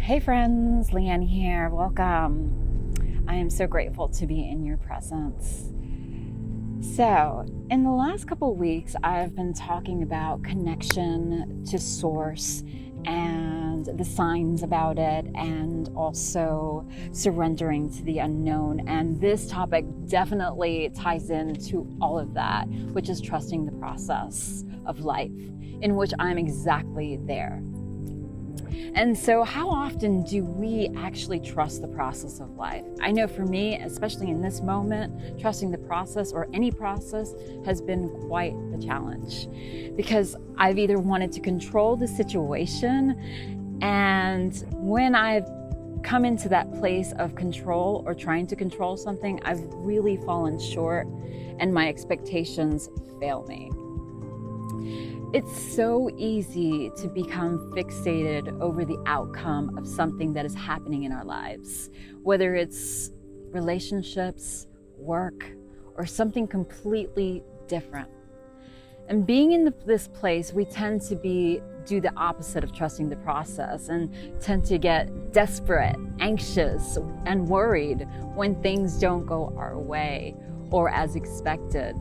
Hey friends, Leanne here. Welcome. I am so grateful to be in your presence. So, in the last couple of weeks, I've been talking about connection to source and the signs about it, and also surrendering to the unknown. And this topic definitely ties into all of that, which is trusting the process of life, in which I'm exactly there. And so how often do we actually trust the process of life? I know for me, especially in this moment, trusting the process or any process has been quite the challenge, because I've either wanted to control the situation, and when I've come into that place of control or trying to control something, I've really fallen short and my expectations fail me. It's so easy to become fixated over the outcome of something that is happening in our lives, whether it's relationships, work, or something completely different. And being in this place, we tend to do the opposite of trusting the process and tend to get desperate, anxious, and worried when things don't go our way or as expected.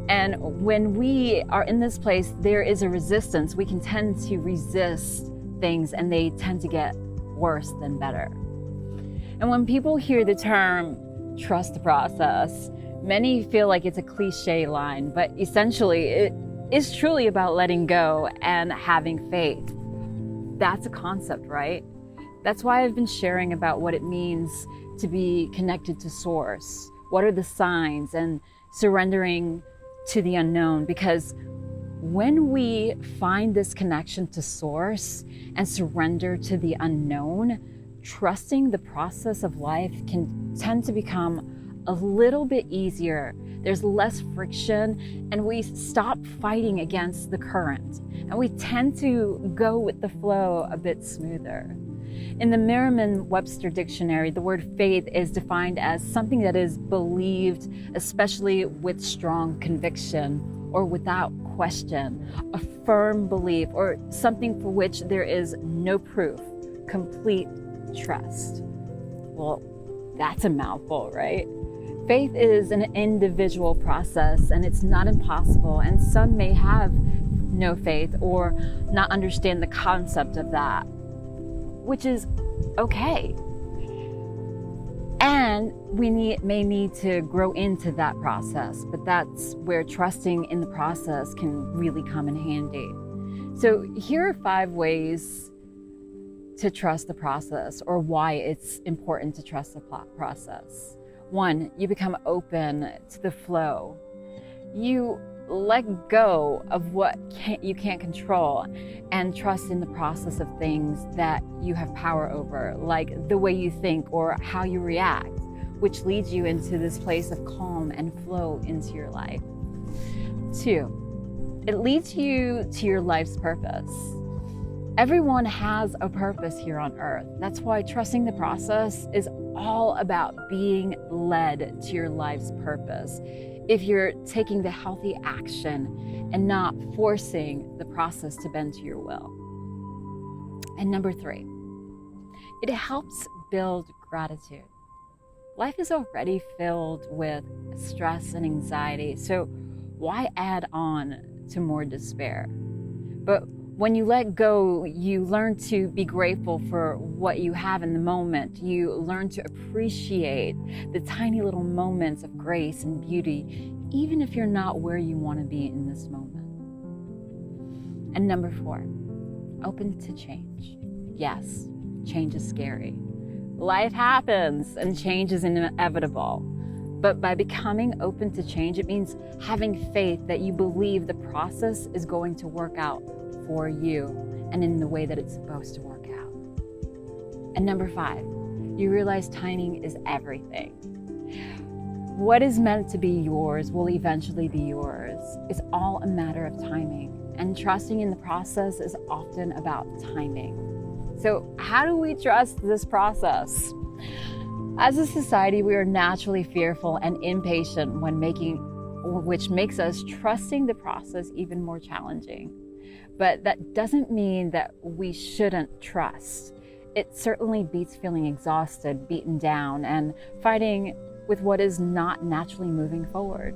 And when we are in this place, there is a resistance. We can tend to resist things, and they tend to get worse than better. And when people hear the term trust the process, many feel like it's a cliche line, but essentially it is truly about letting go and having faith. That's a concept, right? That's why I've been sharing about what it means to be connected to source. What are the signs, and surrendering to the unknown? Because when we find this connection to source and surrender to the unknown, trusting the process of life can tend to become a little bit easier. There's less friction, and we stop fighting against the current, and we tend to go with the flow a bit smoother. In the Merriam-Webster dictionary, the word faith is defined as something that is believed, especially with strong conviction or without question, a firm belief, or something for which there is no proof, complete trust. Well, that's a mouthful, right? Faith is an individual process, and it's not impossible, and some may have no faith or not understand the concept of that, which is okay. And we may need to grow into that process, but that's where trusting in the process can really come in handy. So here are 5 ways to trust the process, or why it's important to trust the process. 1, you become open to the flow. You let go of what you can't control and trust in the process of things that you have power over, like the way you think or how you react, which leads you into this place of calm and flow into your life. 2, it leads you to your life's purpose. Everyone has a purpose here on earth. That's why trusting the process is all about being led to your life's purpose. If you're taking the healthy action and not forcing the process to bend to your will. And number 3, it helps build gratitude. Life is already filled with stress and anxiety, so why add on to more despair? But when you let go, you learn to be grateful for what you have in the moment. You learn to appreciate the tiny little moments of grace and beauty, even if you're not where you want to be in this moment. And number 4, open to change. Yes, change is scary. Life happens and change is inevitable. But by becoming open to change, it means having faith that you believe the process is going to work out for you and in the way that it's supposed to work out. And number 5, you realize timing is everything. What is meant to be yours will eventually be yours. It's all a matter of timing, and trusting in the process is often about timing. So how do we trust this process? As a society, we are naturally fearful and impatient which makes us trusting the process even more challenging. But that doesn't mean that we shouldn't trust. it certainly beats feeling exhausted, beaten down, and fighting with what is not naturally moving forward.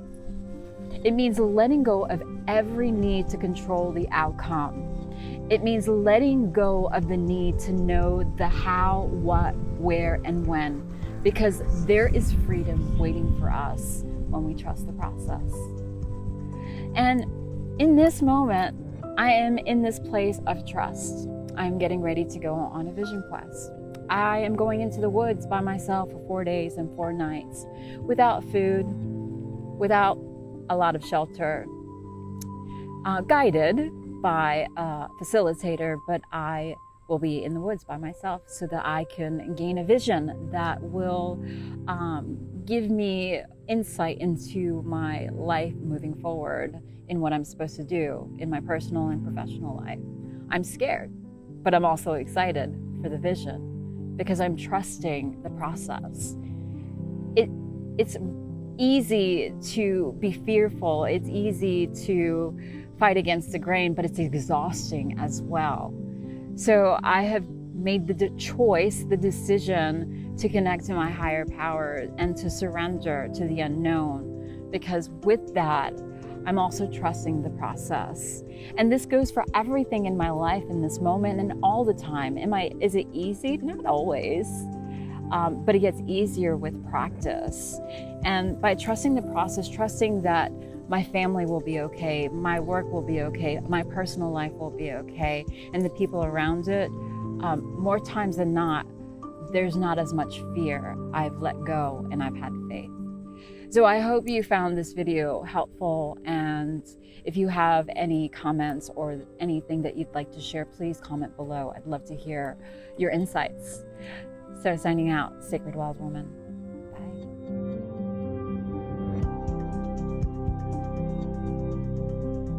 It means letting go of every need to control the outcome. It means letting go of the need to know the how, what, where, and when, because there is freedom waiting for us when we trust the process. And in this moment, I am in this place of trust. I'm getting ready to go on a vision quest. I am going into the woods by myself for 4 days and 4 nights, without food, without a lot of shelter, guided by a facilitator, but I will be in the woods by myself so that I can gain a vision that will give me insight into my life moving forward in what I'm supposed to do in my personal and professional life. I'm scared, but I'm also excited for the vision because I'm trusting the process. It's easy to be fearful. It's easy to fight against the grain, but it's exhausting as well. So I have made the choice, the decision to connect to my higher power and to surrender to the unknown, because with that, I'm also trusting the process. And this goes for everything in my life in this moment and all the time. Is it easy? Not always, but it gets easier with practice. And by trusting the process, trusting that my family will be okay, my work will be okay, my personal life will be okay, and the people around it, more times than not, there's not as much fear. I've let go and I've had faith. So I hope you found this video helpful, and if you have any comments or anything that you'd like to share, please comment below. I'd love to hear your insights. So signing out, Sacred Wild Woman.